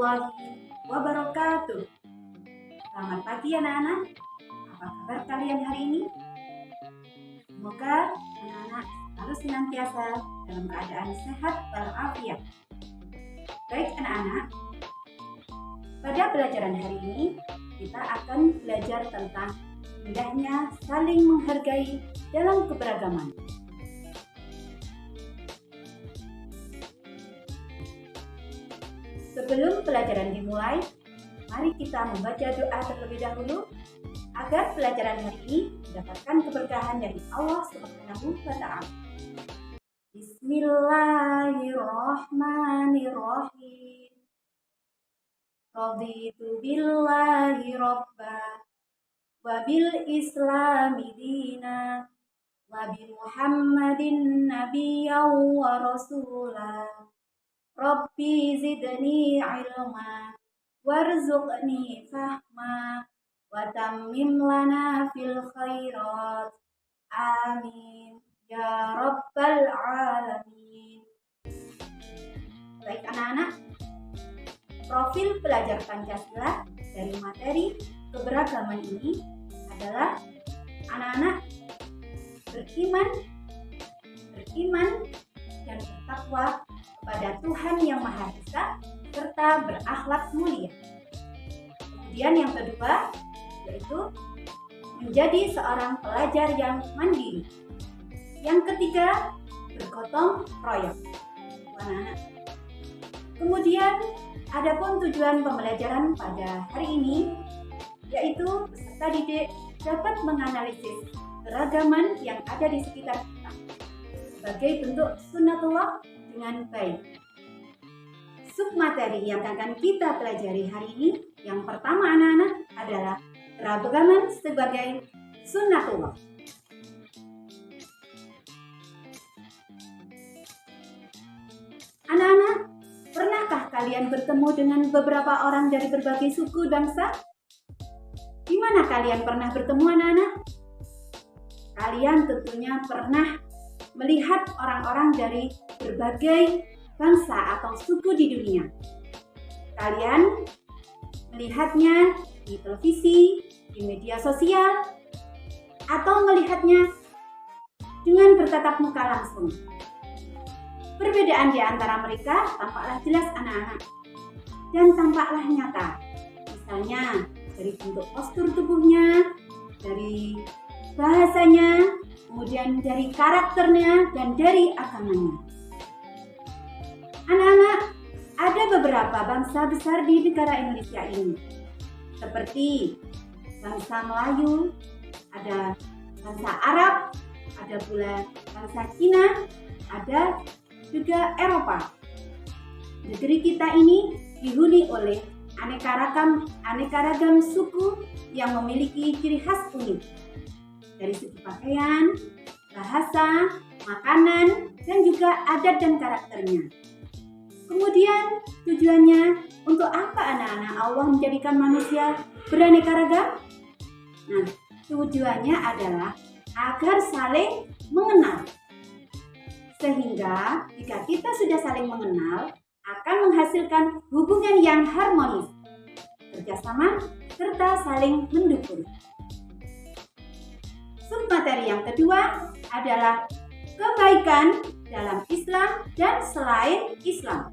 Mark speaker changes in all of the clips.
Speaker 1: warahmatullahi wabarakatuh. Selamat pagi anak-anak. Apa kabar kalian hari ini? Semoga anak-anak harus senantiasa dalam keadaan sehat walafiat. Baik anak-anak, pada pelajaran hari ini kita akan belajar tentang indahnya saling menghargai dalam keberagaman. Sebelum pelajaran dimulai, mari kita membaca doa terlebih dahulu agar pelajaran hari ini mendapatkan keberkahan dari Allah Subhanahu wa Ta'ala. Bismillahirrahmanirrahim. Raditu billahi robba wa bil islami dina wa bi Muhammadin nabiyyan wa rasulah. Rabbi zidni ilma warzuqni fahma wa tammim lana fil khairat. Amin ya rabbal alamin. Baik anak-anak, profil pelajar Pancasila dari materi keberagaman ini adalah anak-anak beriman dan bertakwa kepada Tuhan Yang Maha Esa serta berakhlak mulia. Kemudian yang kedua yaitu menjadi seorang pelajar yang mandiri. Yang ketiga, bergotong royong. Anak-anak. Kemudian adapun tujuan pembelajaran pada hari ini yaitu peserta didik dapat menganalisis keragaman yang ada di sekitar kita sebagai bentuk sunnatullah dengan baik. Submateri yang akan kita pelajari hari ini, yang pertama anak-anak adalah keragaman sebagai sunnatullah. Anak-anak, pernahkah kalian bertemu dengan beberapa orang dari berbagai suku bangsa? Di mana kalian pernah bertemu anak-anak? Kalian tentunya pernah melihat orang-orang dari berbagai bangsa atau suku di dunia. Kalian melihatnya di televisi, di media sosial, atau melihatnya dengan bertatap muka langsung. Perbedaan di antara mereka tampaklah jelas anak-anak dan tampaklah nyata. Misalnya dari bentuk postur tubuhnya, dari bahasanya, kemudian dari karakternya dan dari agamanya. Anak-anak, ada beberapa bangsa besar di negara Indonesia ini, seperti bangsa Melayu, ada bangsa Arab, ada pula bangsa Cina, ada juga Eropa. Negeri kita ini dihuni oleh aneka ragam suku yang memiliki ciri khas unik dari segi pakaian, bahasa, makanan, dan juga adat dan karakternya. Kemudian tujuannya untuk apa anak-anak Allah menjadikan manusia beraneka ragam? Nah, tujuannya adalah agar saling mengenal. Sehingga jika kita sudah saling mengenal, akan menghasilkan hubungan yang harmonis, kerjasama, serta saling mendukung. Submateri yang kedua adalah kebaikan dalam Islam dan selain Islam.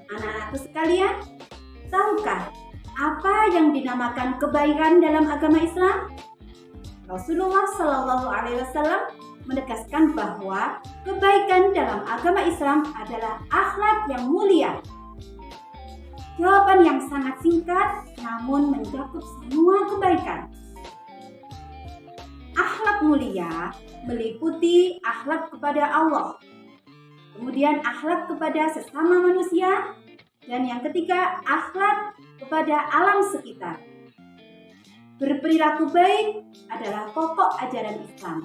Speaker 1: Anak-anakku sekalian, tahukah apa yang dinamakan kebaikan dalam agama Islam? Rasulullah Shallallahu Alaihi Wasallam menegaskan bahwa kebaikan dalam agama Islam adalah akhlak yang mulia. Jawaban yang sangat singkat namun mencakup semua kebaikan. Akhlak mulia meliputi akhlak kepada Allah, kemudian akhlak kepada sesama manusia, dan yang ketiga akhlak kepada alam sekitar. Berperilaku baik adalah pokok ajaran Islam.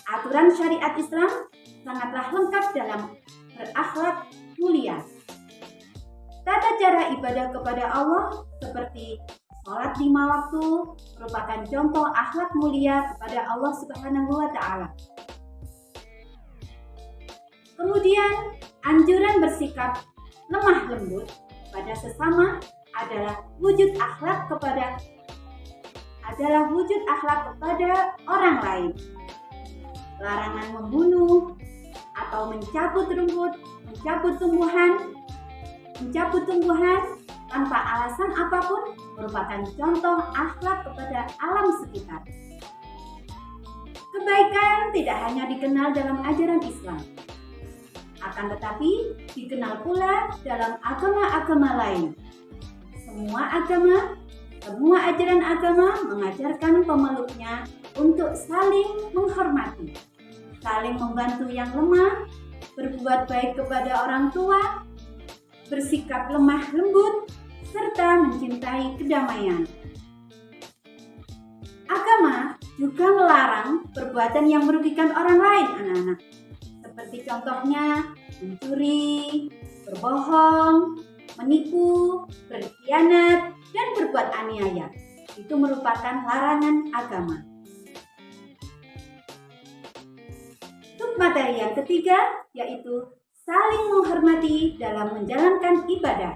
Speaker 1: Aturan syariat Islam sangatlah lengkap dalam berakhlak mulia. Tata cara ibadah kepada Allah seperti sholat 5 waktu merupakan contoh akhlak mulia kepada Allah Subhanahu wa Ta'ala. Kemudian anjuran bersikap lemah lembut pada sesama adalah wujud akhlak kepada orang lain. Larangan membunuh atau mencabut rumput, mencabut tumbuhan tanpa alasan apapun merupakan contoh akhlak kepada alam sekitar. Kebaikan tidak hanya dikenal dalam ajaran Islam, akan tetapi dikenal pula dalam agama-agama lain. Semua ajaran agama mengajarkan pemeluknya untuk saling menghormati, saling membantu yang lemah, berbuat baik kepada orang tua, bersikap lemah lembut, serta mencintai kedamaian. Agama juga melarang perbuatan yang merugikan orang lain, anak-anak. Seperti contohnya mencuri, berbohong, menipu, berkhianat, dan berbuat aniaya. Itu merupakan larangan agama. Submateri yang ketiga yaitu saling menghormati dalam menjalankan ibadah.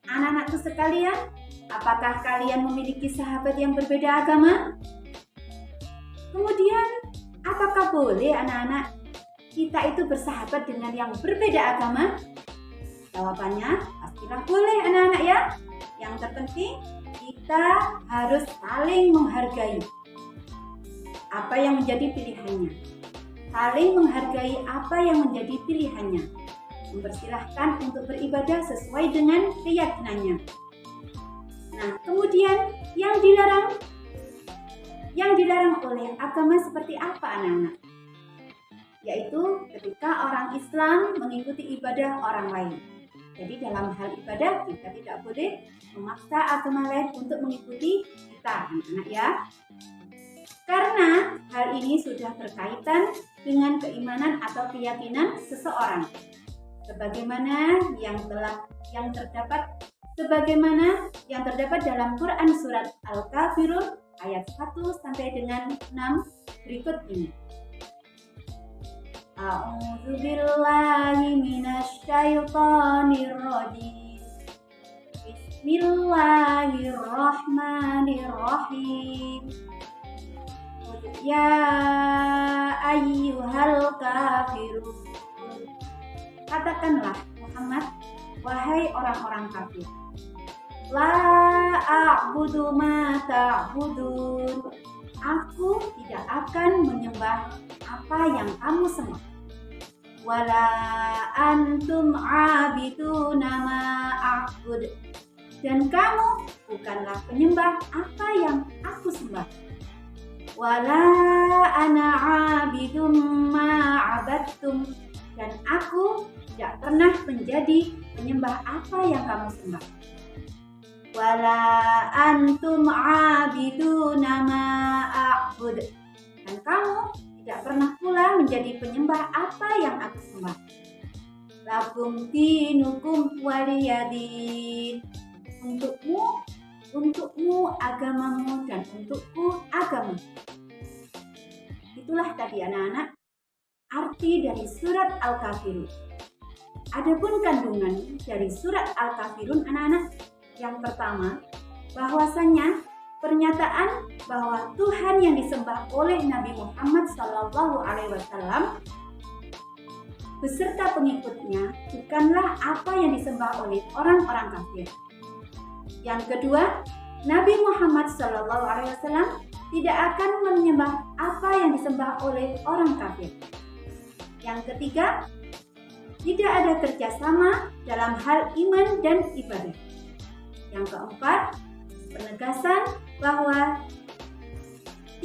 Speaker 1: Anak-anakku sekalian, apakah kalian memiliki sahabat yang berbeda agama? Kemudian, apakah boleh anak-anak kita itu bersahabat dengan yang berbeda agama? Jawabannya pastilah boleh anak-anak ya. Yang terpenting kita harus saling menghargai apa yang menjadi pilihannya. Saling menghargai apa yang menjadi pilihannya. Mempersilahkan untuk beribadah sesuai dengan keyakinannya. Nah, kemudian yang dilarang oleh agama seperti apa anak-anak? Yaitu ketika orang Islam mengikuti ibadah orang lain. Jadi dalam hal ibadah kita tidak boleh memaksa agama lain untuk mengikuti kita, anak-anak ya. Karena hal ini sudah berkaitan dengan keimanan atau keyakinan seseorang. Sebagaimana yang terdapat dalam Quran surat Al-Kafirun ayat 1 sampai dengan 6 berikut ini. A'udzu billahi minasyaitonir rajim. Bismillahirrahmanirrahim. Ya ayyuhal kafirun. Katakanlah Muhammad, wahai orang-orang kafir. La a'budu ma ta'budun. Aku tidak akan menyembah apa yang kamu sembah. Wala antum 'abiduna ma a'bud. Dan kamu bukanlah penyembah apa yang aku sembah. Wala ana 'abidum ma 'abadtum. Dan aku tidak pernah menjadi penyembah apa yang kamu sembah. Wala antum 'abiduna ma a'bud. Dan kamu tidak pernah pula menjadi penyembah apa yang aku sembah. Lakum dinukum waliyadin. Untukmu agamamu dan untukku agama. Itulah tadi anak-anak arti dari surat Al-Kafirun. Adapun kandungan dari surat Al-Kafirun anak-anak, yang pertama, bahwasannya pernyataan bahwa Tuhan yang disembah oleh Nabi Muhammad SAW beserta pengikutnya bukanlah apa yang disembah oleh orang-orang kafir. Yang kedua, Nabi Muhammad SAW tidak akan menyembah apa yang disembah oleh orang kafir. Yang ketiga, tidak ada kerjasama dalam hal iman dan ibadah. Yang keempat, penegasan bahwa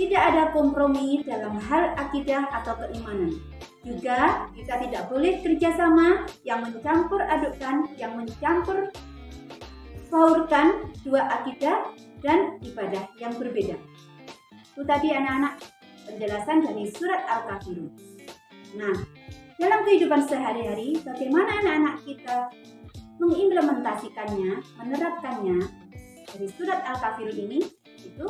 Speaker 1: tidak ada kompromi dalam hal akidah atau keimanan. Juga kita tidak boleh kerjasama yang mencampur baurkan dua akidah dan ibadah yang berbeda. Itu tadi anak-anak penjelasan dari surat Al-Kafirun. Nah, dalam kehidupan sehari-hari, bagaimana anak-anak kita mengimplementasikannya, menerapkannya dari surat Al-Kafirun ini? Itu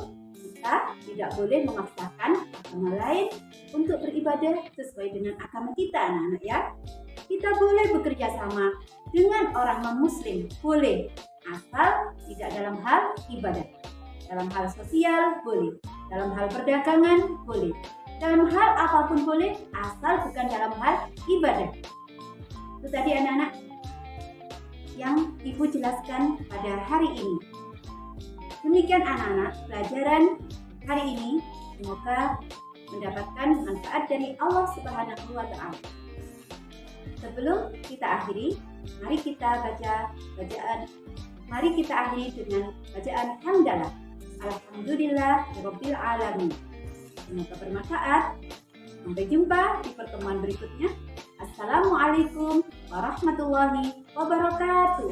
Speaker 1: Kita tidak boleh memaksakan agama lain untuk beribadah sesuai dengan agama kita, anak-anak ya. Kita boleh bekerja sama dengan orang non-muslim, boleh, asal tidak dalam hal ibadah. Dalam hal sosial boleh, dalam hal perdagangan boleh, dalam hal apapun boleh, asal bukan dalam hal ibadah. Itu tadi anak-anak yang Ibu jelaskan pada hari ini. Demikian anak-anak pelajaran hari ini, semoga mendapatkan manfaat dari Allah Subhanahu wa Ta'ala. Sebelum kita akhiri, mari kita akhiri dengan bacaan hamdalah. Alhamdulillahirabbil alamin. Semoga bermanfaat. Sampai jumpa di pertemuan berikutnya. Assalamualaikum warahmatullahi wabarakatuh.